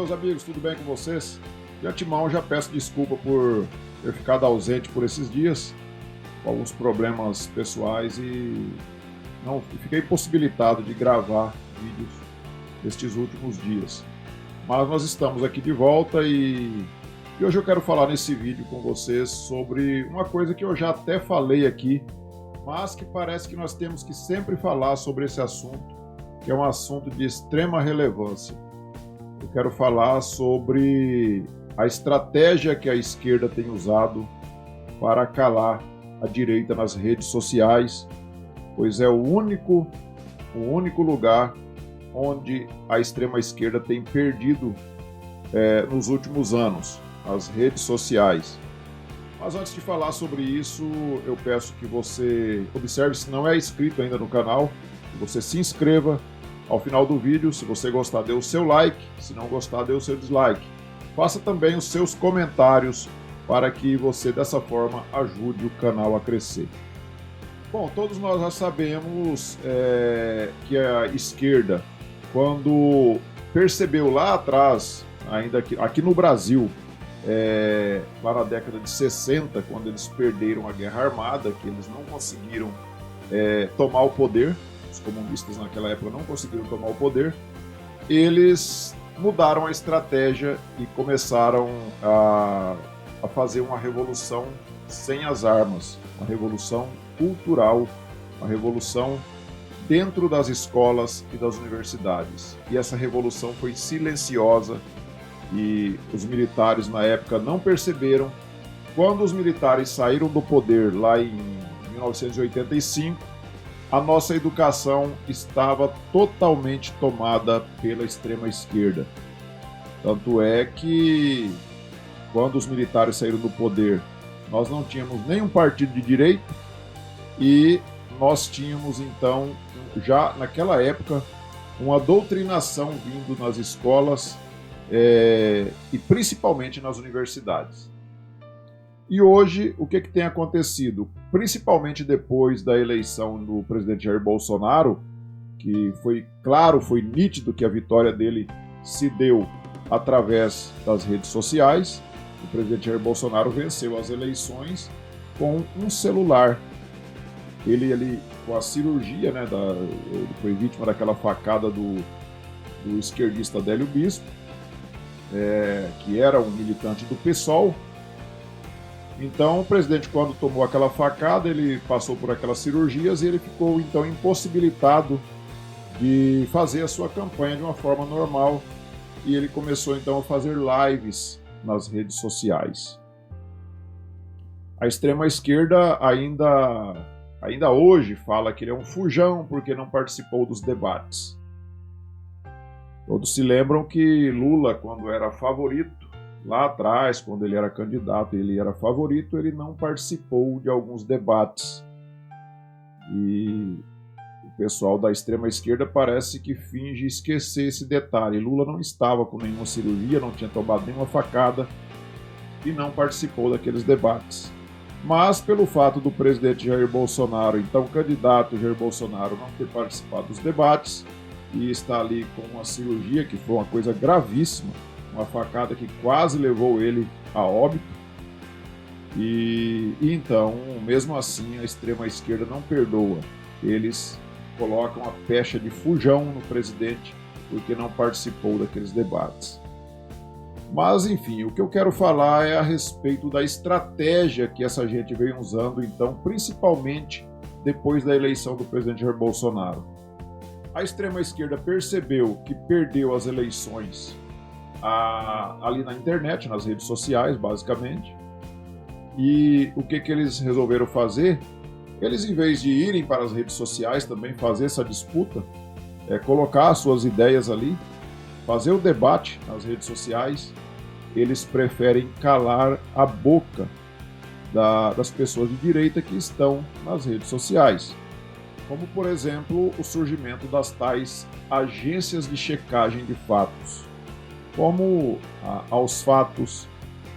meus amigos, tudo bem com vocês? De antemão, já peço desculpa por ter ficado ausente por esses dias, com alguns problemas pessoais e não fiquei impossibilitado de gravar vídeos nestes últimos dias. Mas nós estamos aqui de volta e hoje eu quero falar nesse vídeo com vocês sobre uma coisa que eu já até falei aqui, mas que parece que nós temos que sempre falar sobre esse assunto, que é um assunto de extrema relevância. Eu quero falar sobre a estratégia que a esquerda tem usado para calar a direita nas redes sociais, pois é o único lugar onde a extrema esquerda tem perdido nos últimos anos, as redes sociais. Mas antes de falar sobre isso, eu peço que você observe, se não é inscrito ainda no canal, que você se inscreva. Ao final do vídeo, se você gostar, dê o seu like, se não gostar, dê o seu dislike. Faça também os seus comentários para que você, dessa forma, ajude o canal a crescer. Bom, todos nós já sabemos que a esquerda, quando percebeu lá atrás, ainda aqui no Brasil, lá na década de 60, quando eles perderam a guerra armada, que eles não conseguiram tomar o poder, os comunistas naquela época não conseguiram tomar o poder, eles mudaram a estratégia e começaram a fazer uma revolução sem as armas, uma revolução cultural, uma revolução dentro das escolas e das universidades. E essa revolução foi silenciosa e os militares na época não perceberam. Quando os militares saíram do poder lá em 1985, a nossa educação estava totalmente tomada pela extrema esquerda. Tanto é que, quando os militares saíram do poder, nós não tínhamos nenhum partido de direita e nós tínhamos, então, já naquela época, uma doutrinação vindo nas escolas e principalmente nas universidades. E hoje, o que tem acontecido? Principalmente depois da eleição do presidente Jair Bolsonaro, que foi claro, foi nítido que a vitória dele se deu através das redes sociais. O presidente Jair Bolsonaro venceu as eleições com um celular. Ele com a cirurgia, né, ele foi vítima daquela facada do esquerdista Adélio Bispo, que era um militante do PSOL. Então, o presidente, quando tomou aquela facada, ele passou por aquelas cirurgias e ele ficou, então, impossibilitado de fazer a sua campanha de uma forma normal. E ele começou, então, a fazer lives nas redes sociais. A extrema-esquerda ainda hoje fala que ele é um fujão porque não participou dos debates. Todos se lembram que Lula, quando era favorito, lá atrás, quando ele era candidato, ele era favorito, ele não participou de alguns debates. E o pessoal da extrema esquerda parece que finge esquecer esse detalhe. Lula não estava com nenhuma cirurgia, não tinha tomado nenhuma facada e não participou daqueles debates. Mas pelo fato do presidente Jair Bolsonaro, então candidato Jair Bolsonaro, não ter participado dos debates e estar ali com uma cirurgia que foi uma coisa gravíssima, uma facada que quase levou ele a óbito. E então, mesmo assim, a extrema-esquerda não perdoa. Eles colocam a pecha de fujão no presidente porque não participou daqueles debates. Mas, enfim, o que eu quero falar é a respeito da estratégia que essa gente vem usando, então, principalmente depois da eleição do presidente Jair Bolsonaro. A extrema-esquerda percebeu que perdeu as eleições ali na internet, nas redes sociais, basicamente. E o que eles resolveram fazer? Eles, em vez de irem para as redes sociais também fazer essa disputa, colocar as suas ideias ali, fazer o debate nas redes sociais, eles preferem calar a boca das pessoas de direita que estão nas redes sociais. Como, por exemplo, o surgimento das tais agências de checagem de fatos, como Aos Fatos,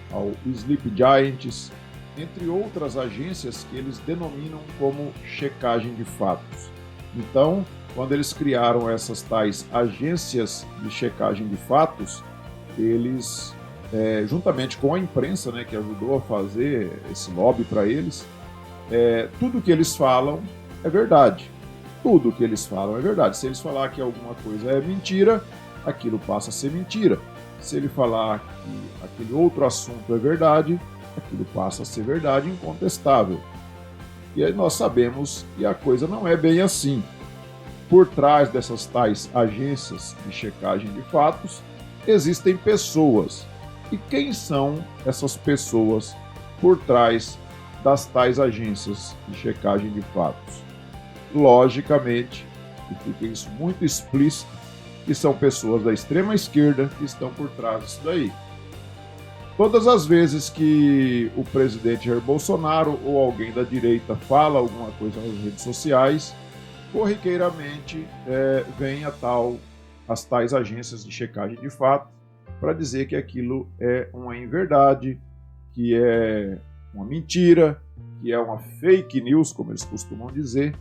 ao Sleep Giants, entre outras agências que eles denominam como checagem de fatos. Então, quando eles criaram essas tais agências de checagem de fatos, eles, juntamente com a imprensa, né, que ajudou a fazer esse lobby para eles, tudo que eles falam é verdade. Tudo que eles falam é verdade. Se eles falar que alguma coisa é mentira, aquilo passa a ser mentira. Se ele falar que aquele outro assunto é verdade, aquilo passa a ser verdade incontestável. E aí nós sabemos que a coisa não é bem assim. Por trás dessas tais agências de checagem de fatos, existem pessoas. E quem são essas pessoas por trás das tais agências de checagem de fatos? Logicamente, e fica isso muito explícito, que são pessoas da extrema esquerda que estão por trás disso daí. Todas as vezes que o presidente Jair Bolsonaro ou alguém da direita fala alguma coisa nas redes sociais, corriqueiramente vem as tais agências de checagem de fato para dizer que aquilo é uma inverdade, que é uma mentira, que é uma fake news, como eles costumam dizer.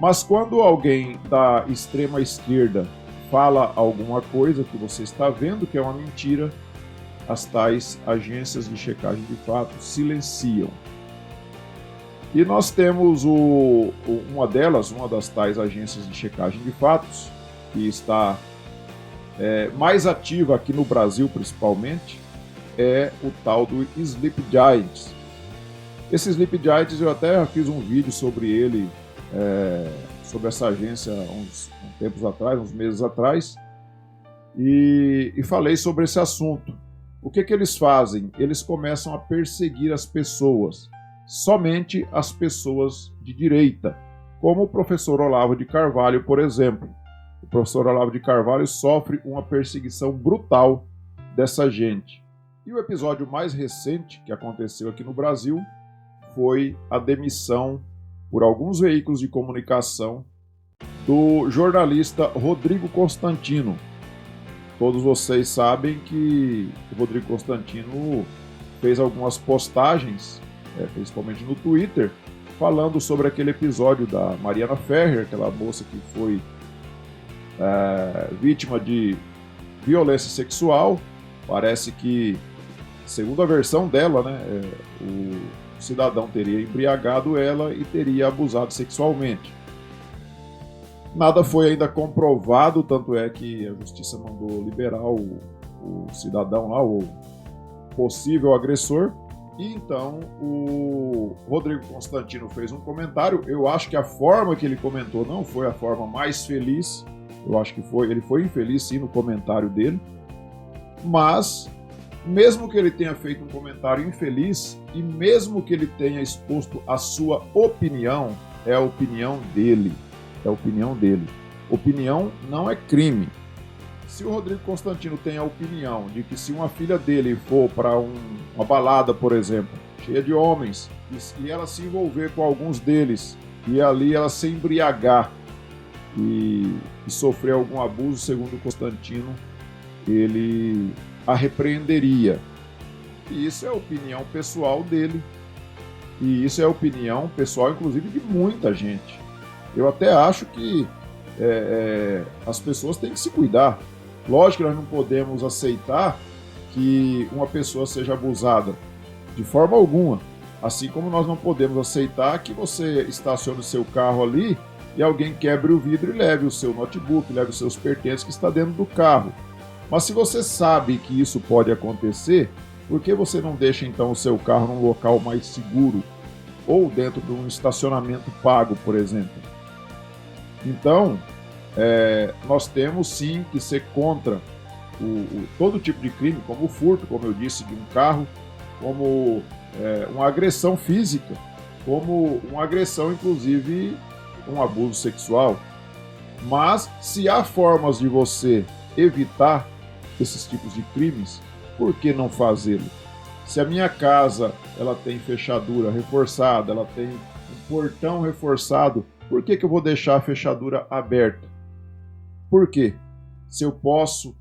Mas quando alguém da extrema esquerda fala alguma coisa que você está vendo que é uma mentira, as tais agências de checagem de fato silenciam. E nós temos uma das tais agências de checagem de fatos, que está mais ativa aqui no Brasil principalmente, é o tal do Sleep Giants. Esse Sleep Giants, eu até fiz um vídeo sobre ele, sobre essa agência uns tempos atrás, uns meses atrás, e falei sobre esse assunto. O que eles fazem? Eles começam a perseguir as pessoas, somente as pessoas de direita, como o professor Olavo de Carvalho, por exemplo. O professor Olavo de Carvalho sofre uma perseguição brutal dessa gente. E o episódio mais recente que aconteceu aqui no Brasil foi a demissão por alguns veículos de comunicação do jornalista Rodrigo Constantino. Todos vocês sabem que o Rodrigo Constantino fez algumas postagens, principalmente no Twitter, falando sobre aquele episódio da Mariana Ferrer, aquela moça que foi vítima de violência sexual. Parece que, segundo a versão dela, né, o cidadão teria embriagado ela e teria abusado sexualmente. Nada foi ainda comprovado, tanto é que a justiça mandou liberar o cidadão lá, o possível agressor. E então o Rodrigo Constantino fez um comentário. Eu acho que a forma que ele comentou não foi a forma mais feliz. Eu acho que ele foi infeliz sim no comentário dele. Mas, mesmo que ele tenha feito um comentário infeliz e mesmo que ele tenha exposto a sua opinião, é a opinião dele. É a opinião dele. Opinião não é crime. Se o Rodrigo Constantino tem a opinião de que se uma filha dele for para uma balada, por exemplo, cheia de homens, e ela se envolver com alguns deles, e ali ela se embriagar e sofrer algum abuso, segundo o Constantino, ele a repreenderia. E isso é a opinião pessoal dele. E isso é a opinião pessoal, inclusive, de muita gente. Eu até acho que as pessoas têm que se cuidar. Lógico que nós não podemos aceitar que uma pessoa seja abusada de forma alguma. Assim como nós não podemos aceitar que você estacione o seu carro ali e alguém quebre o vidro e leve o seu notebook, leve os seus pertences que está dentro do carro. Mas se você sabe que isso pode acontecer, por que você não deixa então o seu carro num local mais seguro? Ou dentro de um estacionamento pago, por exemplo? Então, nós temos sim que ser contra todo tipo de crime, como o furto, como eu disse, de um carro, como uma agressão física, como uma agressão, inclusive, um abuso sexual. Mas, se há formas de você evitar esses tipos de crimes, por que não fazê-lo? Se a minha casa ela tem fechadura reforçada, ela tem um portão reforçado, por que eu vou deixar a fechadura aberta? Por quê? Se eu posso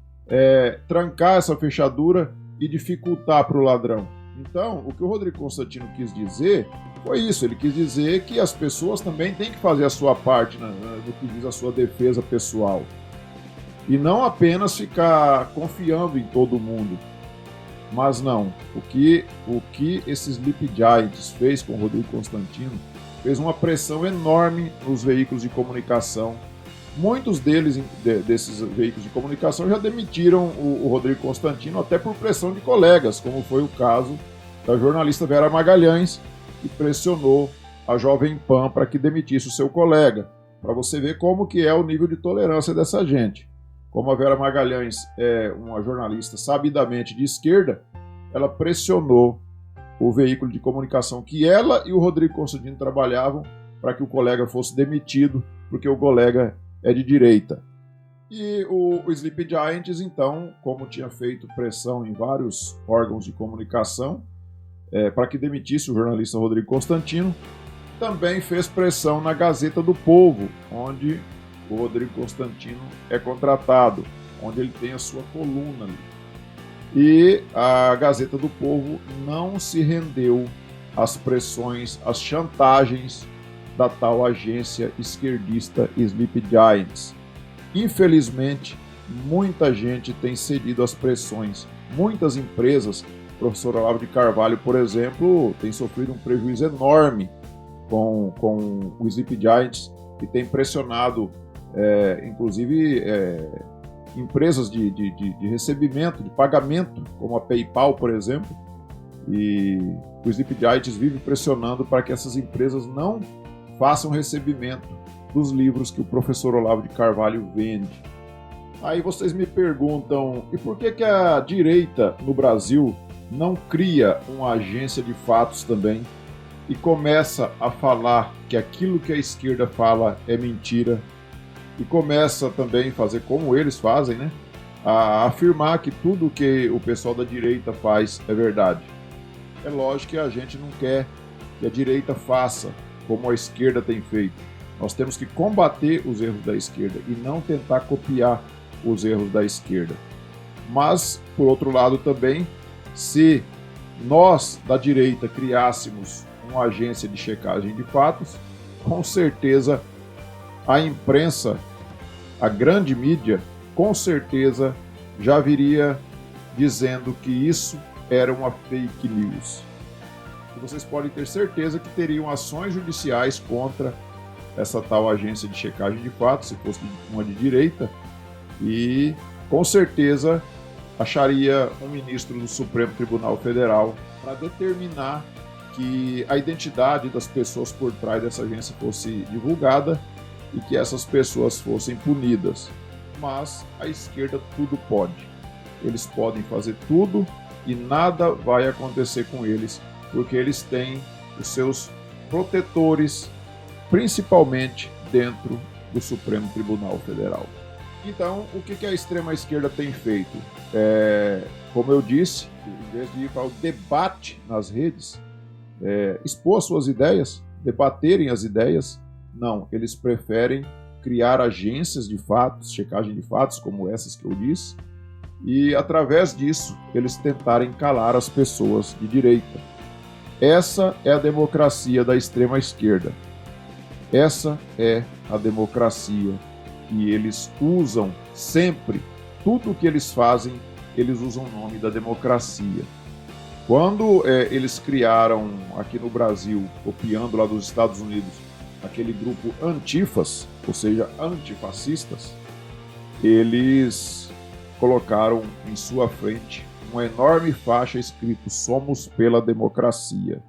trancar essa fechadura e dificultar para o ladrão. Então, o que o Rodrigo Constantino quis dizer foi isso. Ele quis dizer que as pessoas também têm que fazer a sua parte no que diz a sua defesa pessoal. E não apenas ficar confiando em todo mundo, mas não. O que esses Sleep Giants fez com o Rodrigo Constantino fez uma pressão enorme nos veículos de comunicação. Muitos desses veículos de comunicação já demitiram o Rodrigo Constantino até por pressão de colegas, como foi o caso da jornalista Vera Magalhães, que pressionou a Jovem Pan para que demitisse o seu colega, para você ver como que é o nível de tolerância dessa gente. Como a Vera Magalhães é uma jornalista sabidamente de esquerda, ela pressionou o veículo de comunicação que ela e o Rodrigo Constantino trabalhavam para que o colega fosse demitido, porque o colega é de direita. E o Sleep Giants, então, como tinha feito pressão em vários órgãos de comunicação para que demitisse o jornalista Rodrigo Constantino, também fez pressão na Gazeta do Povo, onde o Rodrigo Constantino é contratado, onde ele tem a sua coluna ali. E a Gazeta do Povo não se rendeu às pressões, às chantagens da tal agência esquerdista Sleep Giants. Infelizmente, muita gente tem cedido às pressões. Muitas empresas, o professor Olavo de Carvalho, por exemplo, tem sofrido um prejuízo enorme com o Sleep Giants, que tem pressionado, inclusive, empresas de recebimento, de pagamento, como a PayPal, por exemplo, e o Sleep Giants vive pressionando para que essas empresas não façam recebimento dos livros que o professor Olavo de Carvalho vende. Aí vocês me perguntam, e por que a direita no Brasil não cria uma agência de fatos também e começa a falar que aquilo que a esquerda fala é mentira e começa também a fazer como eles fazem, né? A afirmar que tudo que o pessoal da direita faz é verdade. É lógico que a gente não quer que a direita faça como a esquerda tem feito. Nós temos que combater os erros da esquerda e não tentar copiar os erros da esquerda. Mas, por outro lado também, se nós da direita criássemos uma agência de checagem de fatos, com certeza a imprensa, a grande mídia, com certeza já viria dizendo que isso era uma fake news. E vocês podem ter certeza que teriam ações judiciais contra essa tal agência de checagem de fatos, se fosse uma de direita, e com certeza acharia um ministro do Supremo Tribunal Federal para determinar que a identidade das pessoas por trás dessa agência fosse divulgada e que essas pessoas fossem punidas. Mas a esquerda tudo pode. Eles podem fazer tudo e nada vai acontecer com eles, porque eles têm os seus protetores, principalmente dentro do Supremo Tribunal Federal. Então, o que a extrema-esquerda tem feito? Como eu disse, em vez de ir para o debate nas redes, expor suas ideias, debaterem as ideias, não, eles preferem criar agências de fatos, checagem de fatos, como essas que eu disse, e através disso eles tentarem calar as pessoas de direita. Essa é a democracia da extrema-esquerda. Essa é a democracia que eles usam sempre. Tudo o que eles fazem, eles usam o nome da democracia. Quando eles criaram aqui no Brasil, copiando lá dos Estados Unidos, aquele grupo Antifas, ou seja, antifascistas, eles colocaram em sua frente uma enorme faixa escrito "Somos pela democracia",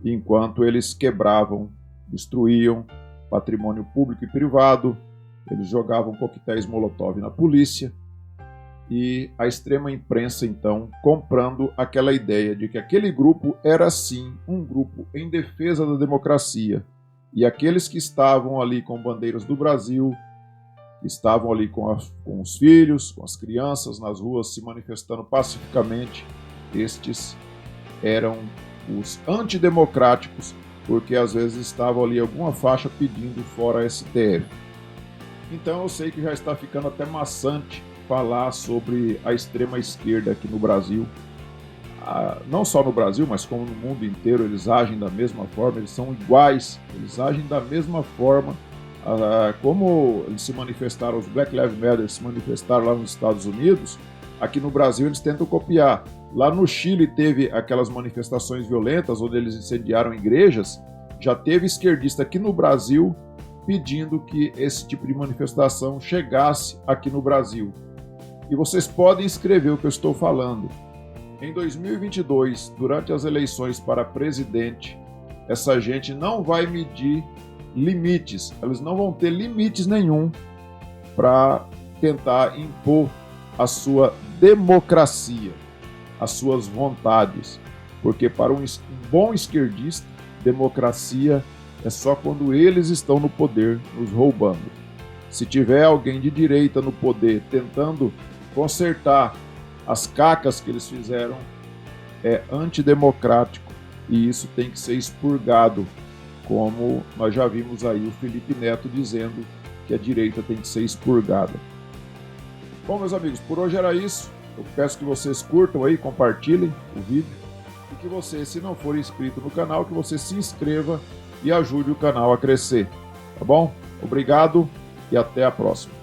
enquanto eles quebravam, destruíam patrimônio público e privado, eles jogavam coquetéis Molotov na polícia, e a extrema imprensa, então, comprando aquela ideia de que aquele grupo era, sim, um grupo em defesa da democracia, e aqueles que estavam ali com bandeiras do Brasil, que estavam ali com os filhos, com as crianças nas ruas se manifestando pacificamente, estes eram os antidemocráticos, porque às vezes estavam ali alguma faixa pedindo fora STF. Então eu sei que já está ficando até maçante falar sobre a extrema esquerda aqui no Brasil. Não só no Brasil, mas como no mundo inteiro, eles agem da mesma forma, eles são iguais, eles agem da mesma forma Como eles se manifestaram, os Black Lives Matter se manifestaram lá nos Estados Unidos, aqui no Brasil eles tentam copiar. Lá no Chile teve aquelas manifestações violentas, onde eles incendiaram igrejas. Já teve esquerdista aqui no Brasil pedindo que esse tipo de manifestação chegasse aqui no Brasil. E vocês podem escrever o que eu estou falando. Em 2022, durante as eleições para presidente, essa gente não vai medir limites. Eles não vão ter limites nenhum para tentar impor a sua democracia, as suas vontades. Porque para um bom esquerdista, democracia é só quando eles estão no poder, nos roubando. Se tiver alguém de direita no poder tentando consertar as cacas que eles fizeram, é antidemocrático e isso tem que ser expurgado, como nós já vimos aí o Felipe Neto dizendo que a direita tem que ser expurgada. Bom, meus amigos, por hoje era isso. Eu peço que vocês curtam aí, compartilhem o vídeo e que você, se não for inscrito no canal, que você se inscreva e ajude o canal a crescer, tá bom? Obrigado e até a próxima.